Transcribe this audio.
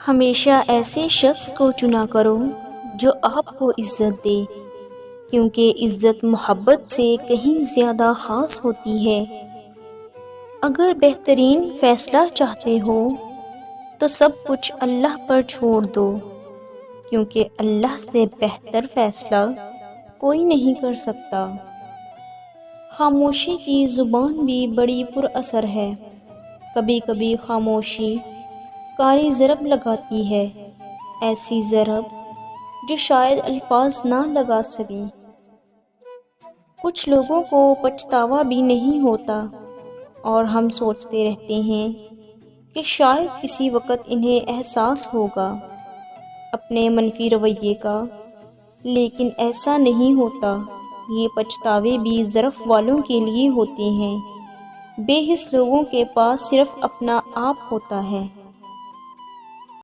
ہمیشہ ایسے شخص کو چنا کرو جو آپ کو عزت دے، کیونکہ عزت محبت سے کہیں زیادہ خاص ہوتی ہے۔ اگر بہترین فیصلہ چاہتے ہو تو سب کچھ اللہ پر چھوڑ دو، کیونکہ اللہ سے بہتر فیصلہ کوئی نہیں کر سکتا۔ خاموشی کی زبان بھی بڑی پر اثر ہے۔ کبھی کبھی خاموشی کاری ضرب لگاتی ہے، ایسی ضرب جو شاید الفاظ نہ لگا سکیں۔ کچھ لوگوں کو پچھتاوا بھی نہیں ہوتا اور ہم سوچتے رہتے ہیں کہ شاید کسی وقت انہیں احساس ہوگا اپنے منفی رویے کا، لیکن ایسا نہیں ہوتا۔ یہ پچھتاوے بھی ظرف والوں کے لیے ہوتے ہیں۔ بے حس لوگوں کے پاس صرف اپنا آپ ہوتا ہے۔